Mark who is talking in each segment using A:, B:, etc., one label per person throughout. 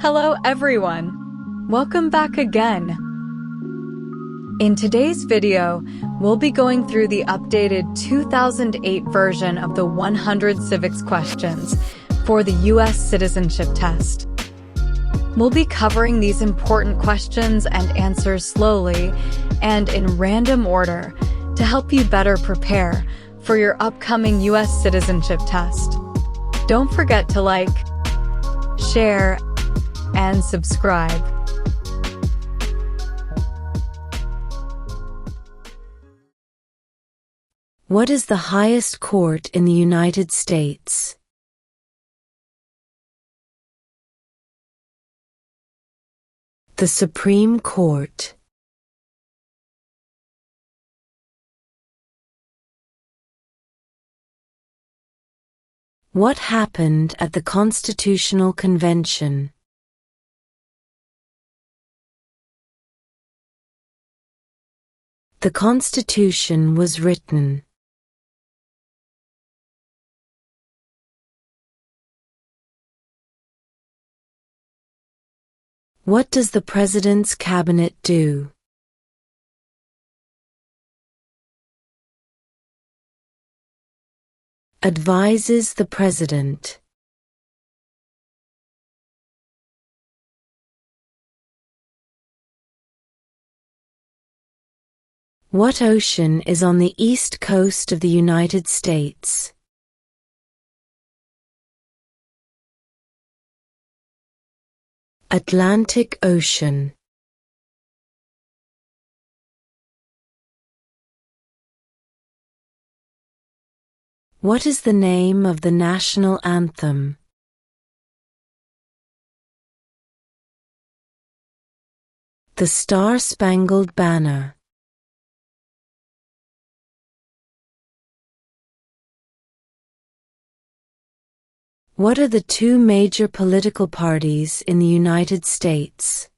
A: Hello everyone! Welcome back again! In today's video, we'll be going through the updated 2008 version of the 100 civics questions for the U.S. Citizenship Test. We'll be covering these important questions and answers slowly and in random order to help you better prepare for your upcoming U.S. Citizenship Test. Don't forget to like, share, and subscribe.
B: What is the highest court in the United States? The Supreme Court. What happened at the Constitutional Convention? The Constitution was written. What does the President's Cabinet do? Advises the President. What ocean is on the east coast of the United States? Atlantic Ocean. What is the name of the national anthem? The Star-Spangled Banner. What are the two major political parties in the United States?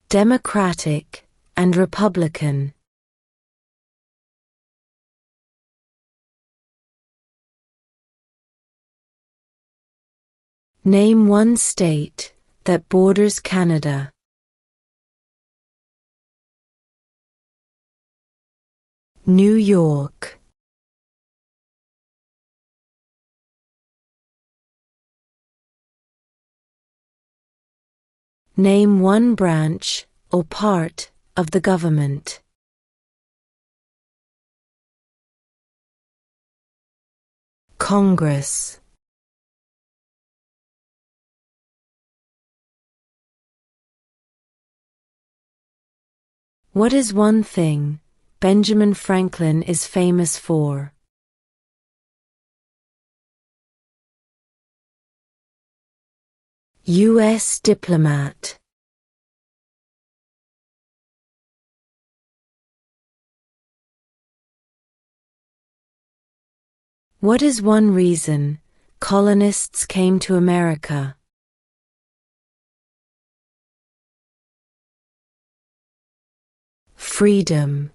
B: Democratic and Republican. Name one state that borders Canada. New York. Name one branch or part of the government. Congress. What is one thing Benjamin Franklin is famous for? U.S. diplomat. What is one reason colonists came to America? Freedom.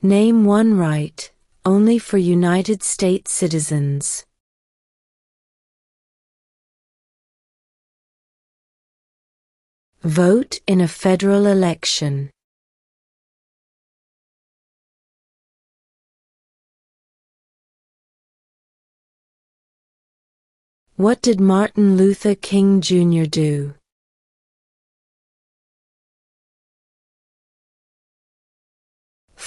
B: Name one right only for United States citizens. Vote in a federal election. What did Martin Luther King Jr. do?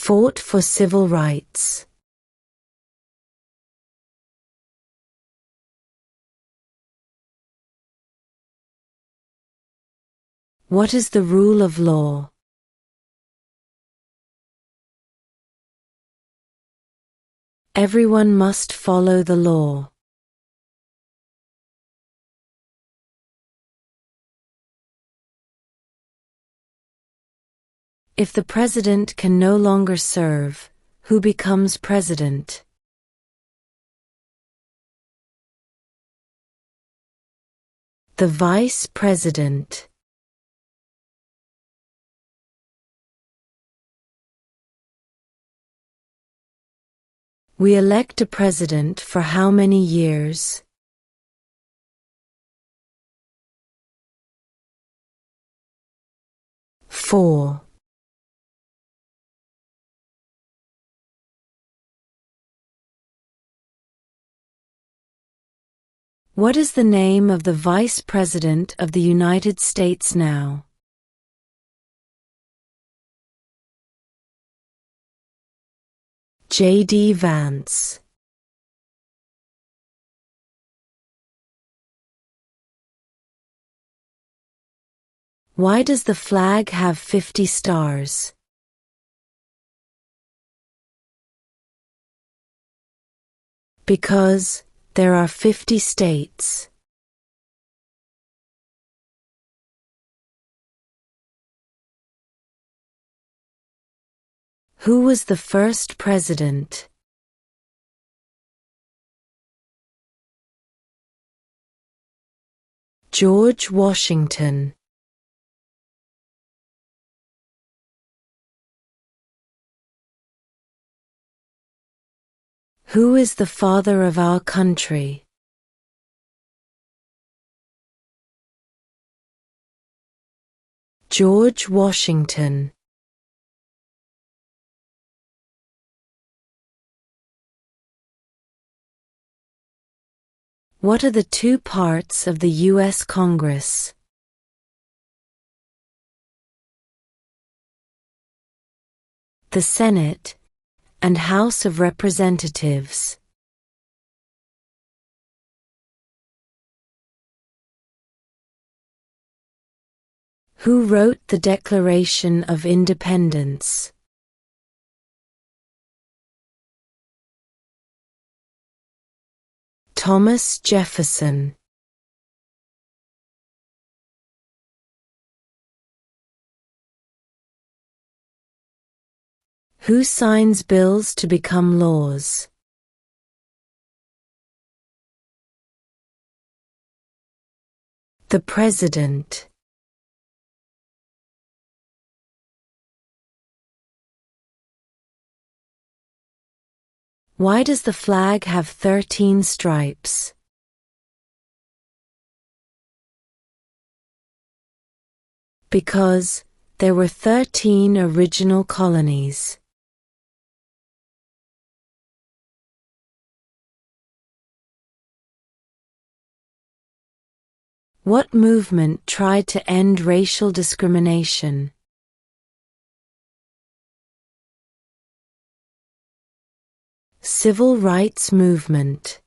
B: Fought for civil rights. What is the rule of law? Everyone must follow the law. If the president can no longer serve, who becomes president? The vice president. We elect a president for how many years? Four. What is the name of the Vice President of the United States now? J.D. Vance. Why does the flag have 50 stars? Because there are 50 states. Who was the first president? George Washington. Who is the father of our country? George Washington. What are the two parts of the U.S. Congress? The Senate and House of Representatives. Who wrote the Declaration of Independence? Thomas Jefferson. Who signs bills to become laws? The President. Why does the flag have 13 stripes? Because there were 13 original colonies. What movement tried to end racial discrimination? Civil rights movement.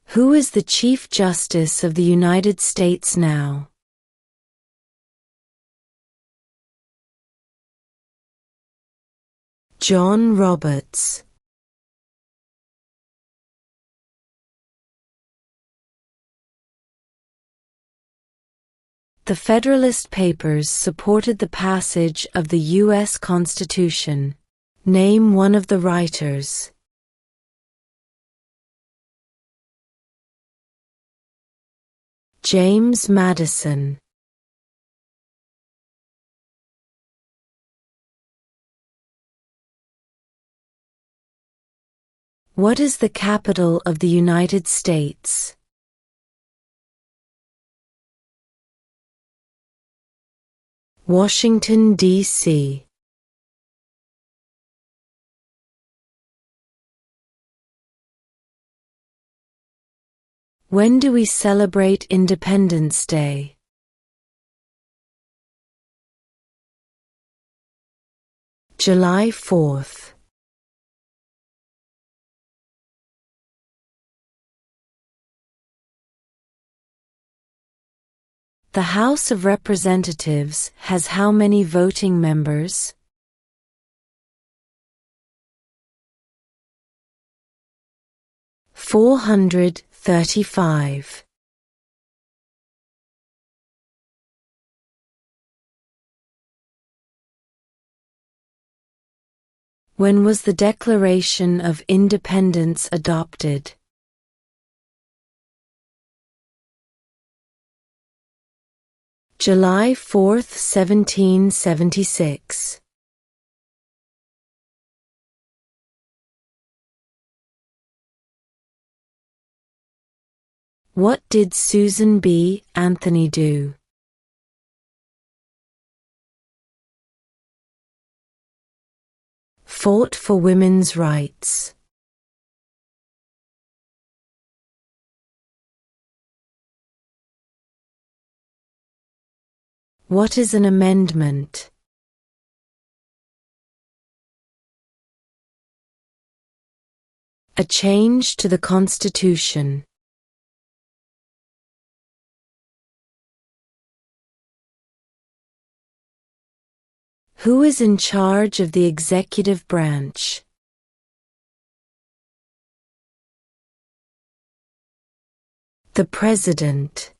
B: Who is the Chief Justice of the United States now? John Roberts. The Federalist Papers supported the passage of the U.S. Constitution. Name one of the writers. James Madison. What is the capital of the United States? Washington, D.C. When do we celebrate Independence Day? July 4th. The House of Representatives has how many voting members? $435. When was the Declaration of Independence adopted? July 4, 1776. What did Susan B. Anthony do? Fought for women's rights. What is an amendment? A change to the Constitution. Who is in charge of the executive branch? The President.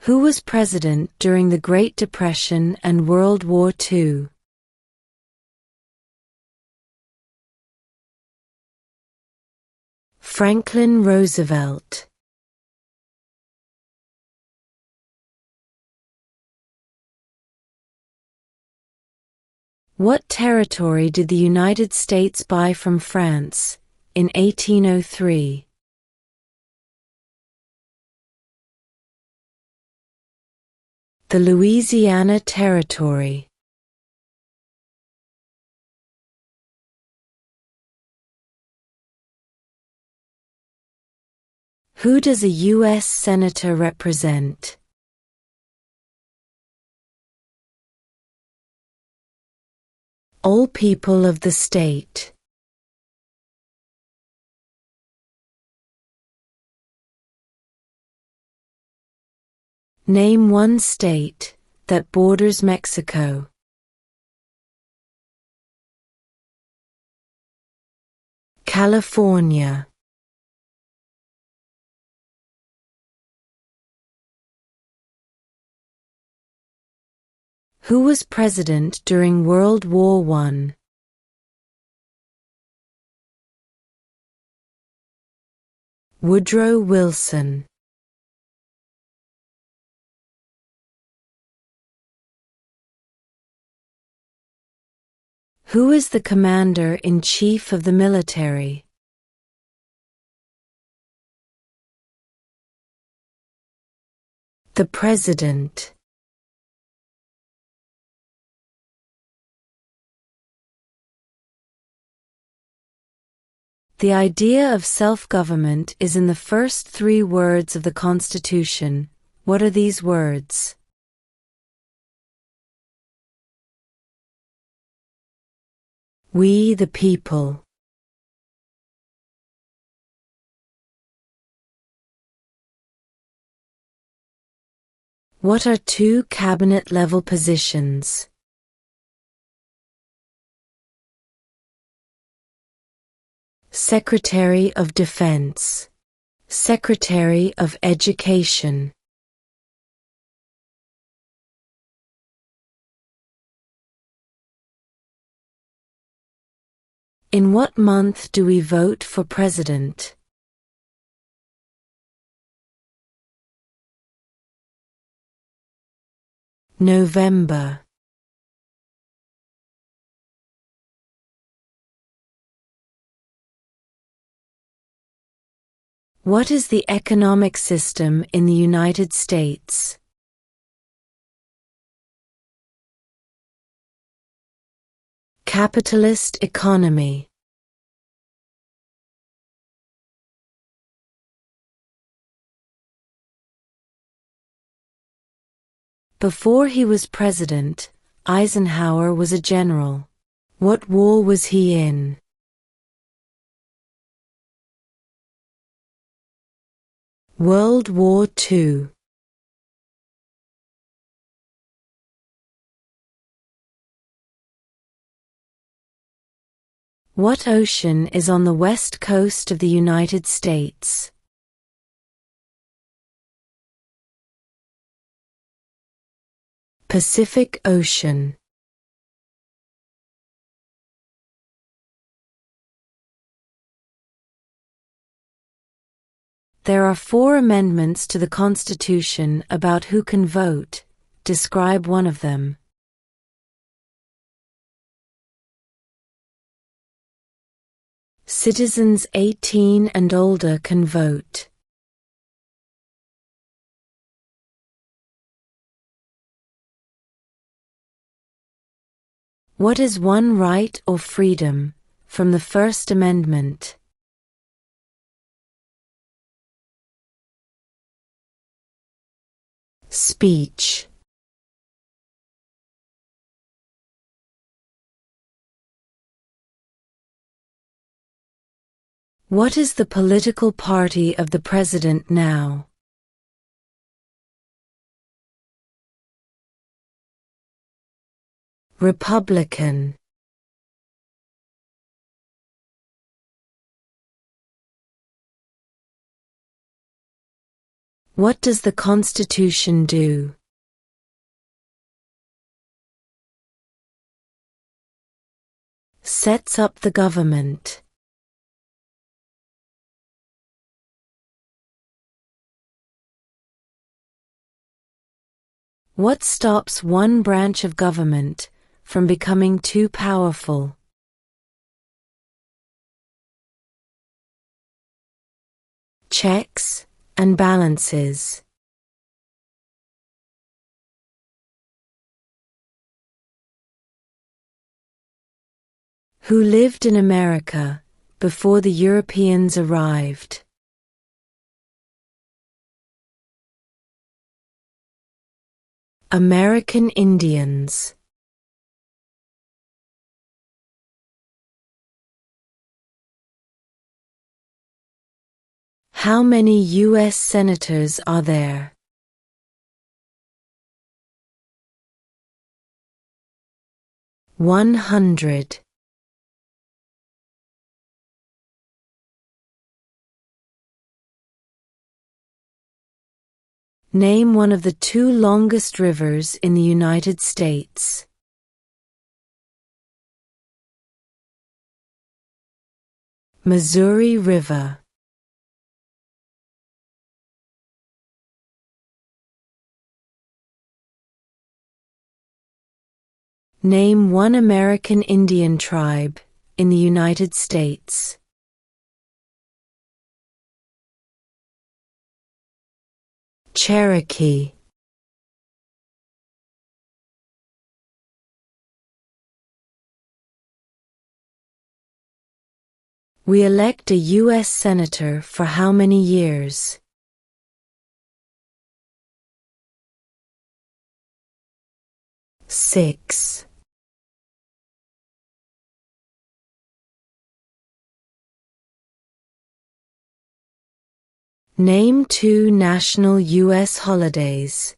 B: Who was president during the Great Depression and World War II? Franklin Roosevelt. What territory did the United States buy from France in 1803? The Louisiana Territory. Who does a U.S. Senator represent? All people of the state. Name one state that borders Mexico. California. Who was president during World War I? Woodrow Wilson. Who is the commander-in-chief of the military? The President. The idea of self-government is in the first three words of the Constitution. What are these words? We the people. What are two cabinet-level positions? Secretary of Defense. Secretary of Education. In what month do we vote for president? November. What is the economic system in the United States? Capitalist economy. Before he was president, Eisenhower was a general. What war was he in? World War II. What ocean is on the west coast of the United States? Pacific Ocean. There are 4 amendments to the Constitution about who can vote. Describe one of them. Citizens 18 and older can vote. What is one right or freedom from the First Amendment? Speech. What is the political party of the president now? Republican. What does the Constitution do? Sets up the government. What stops one branch of government from becoming too powerful? Checks and balances. Who lived in America before the Europeans arrived? American Indians. How many U.S. senators are there? 100. Name one of the 2 longest rivers in the United States. Missouri River. Name one American Indian tribe in the United States. Cherokee. We elect a U.S. Senator for how many years? 6. Name 2 national U.S. holidays.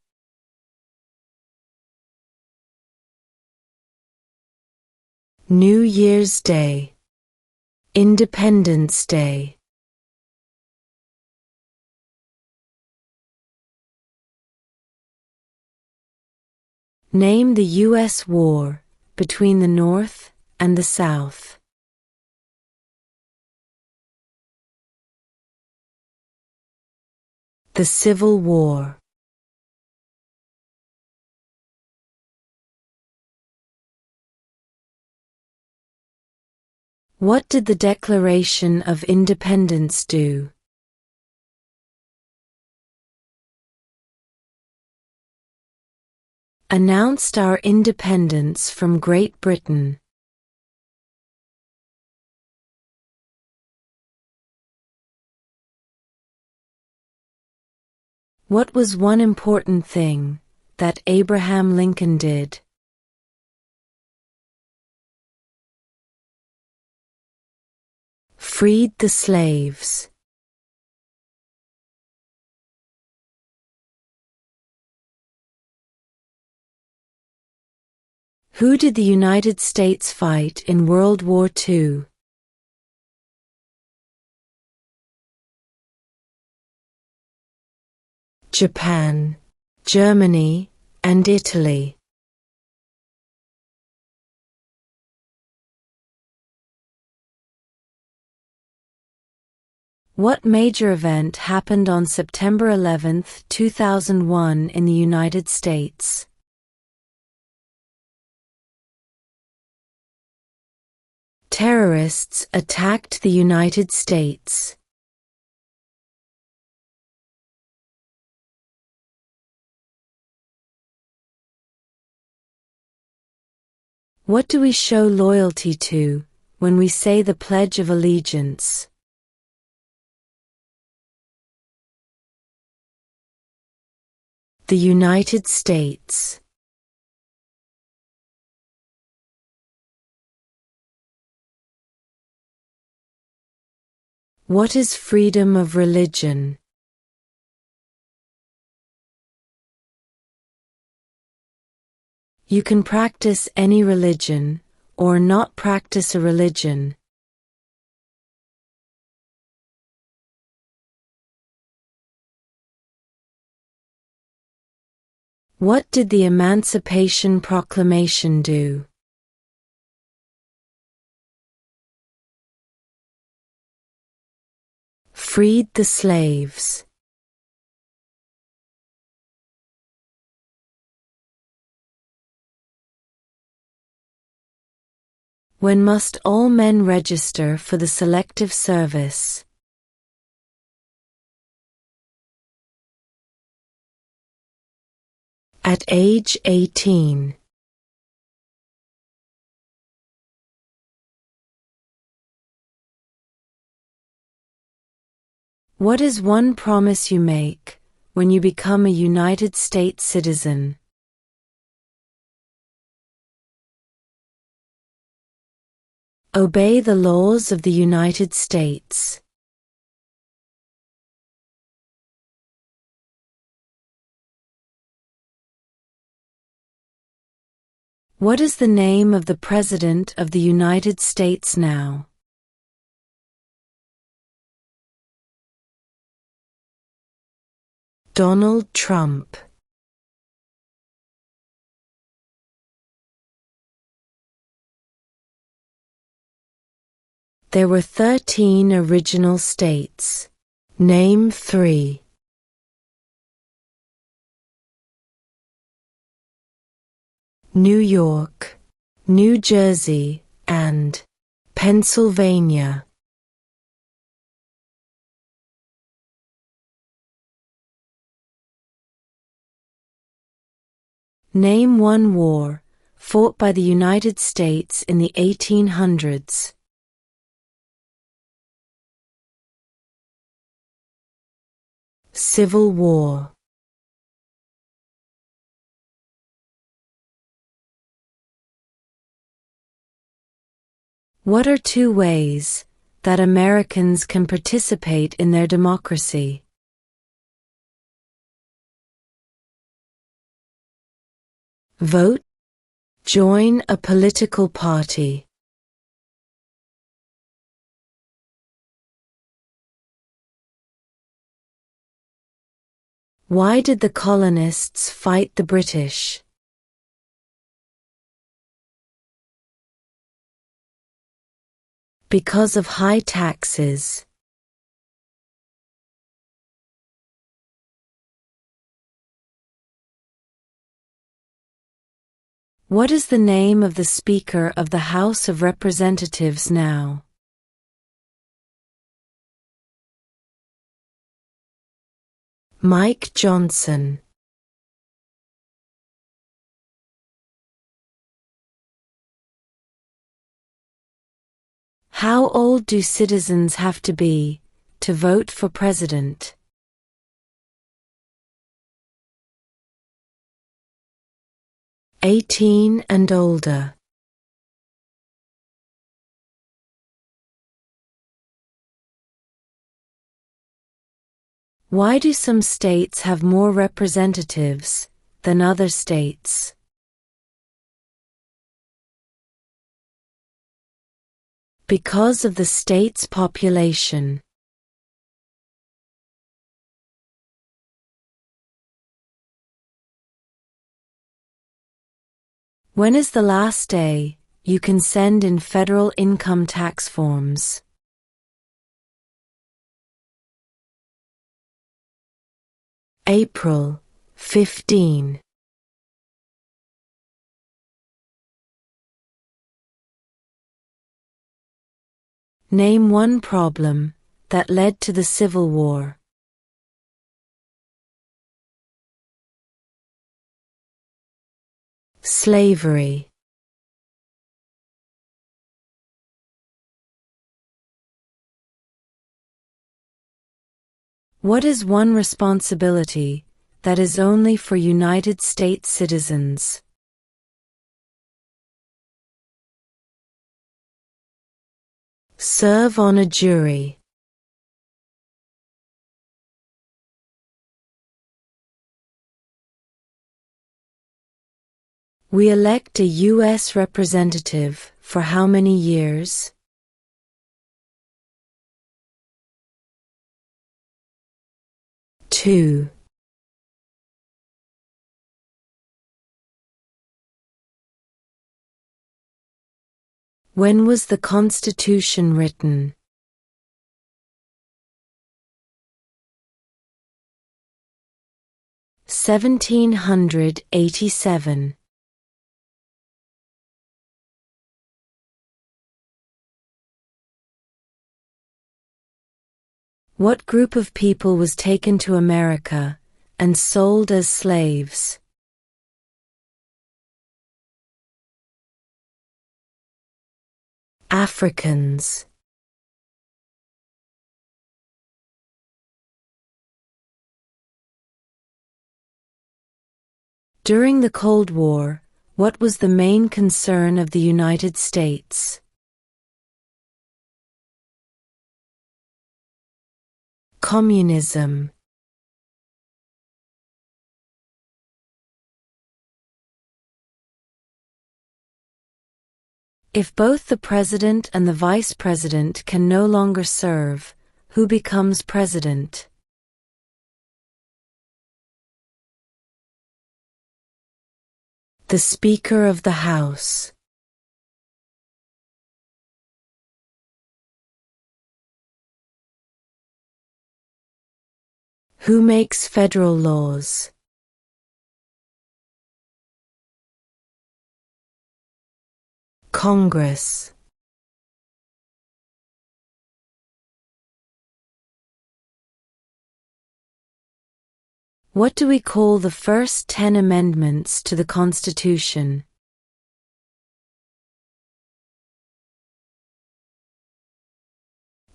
B: New Year's Day. Independence Day. Name the U.S. war between the North and the South. The Civil War. What did the Declaration of Independence do? Announced our independence from Great Britain. What was one important thing that Abraham Lincoln did? Freed the slaves. Who did the United States fight in World War II? Japan, Germany, and Italy. What major event happened on September 11, 2001 in the United States? Terrorists attacked the United States. What do we show loyalty to when we say the Pledge of Allegiance? The United States. What is freedom of religion? You can practice any religion, or not practice a religion. What did the Emancipation Proclamation do? Freed the slaves. When must all men register for the Selective Service? At age 18. What is one promise you make when you become a United States citizen? Obey the laws of the United States. What is the name of the President of the United States now? Donald Trump. There were 13 original states. Name 3. New York, New Jersey, and Pennsylvania. Name one war fought by the United States in the 1800s. Civil War. What are 2 ways that Americans can participate in their democracy? Vote. Join a political party. Why did the colonists fight the British? Because of high taxes. What is the name of the Speaker of the House of Representatives now? Mike Johnson. How old do citizens have to be to vote for president? 18 and older. Why do some states have more representatives than other states? Because of the state's population. When is the last day you can send in federal income tax forms? April 15. Name one problem that led to the Civil War. Slavery. What is one responsibility that is only for United States citizens? Serve on a jury. We elect a U.S. representative for how many years? 2. When was the Constitution written? 1787. What group of people was taken to America and sold as slaves? Africans. During the Cold War, what was the main concern of the United States? Communism. If both the president and the vice president can no longer serve, who becomes president? The Speaker of the House. Who makes federal laws? Congress. What do we call the first 10 amendments to the Constitution?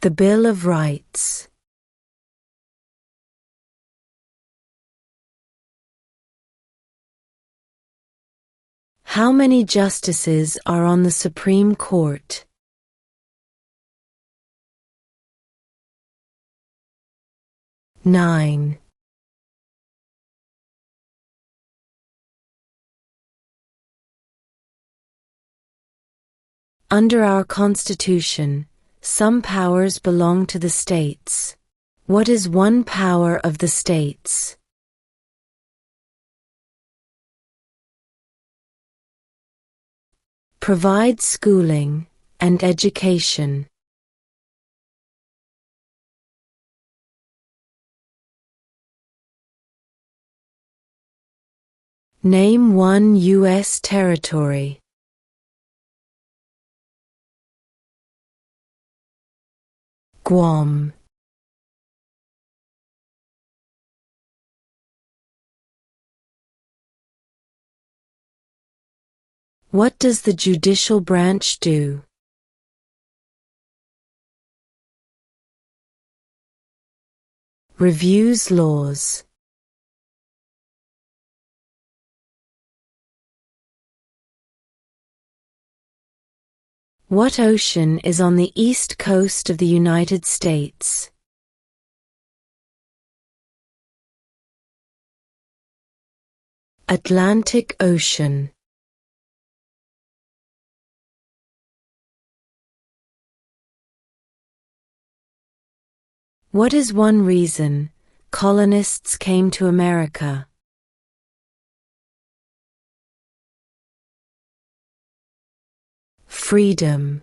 B: The Bill of Rights. How many justices are on the Supreme Court? 9. Under our Constitution, some powers belong to the states. What is one power of the states? Provide schooling and education. Name one U.S. territory. Guam. What does the judicial branch do? Reviews laws. What ocean is on the east coast of the United States? Atlantic Ocean. What is one reason colonists came to America? Freedom.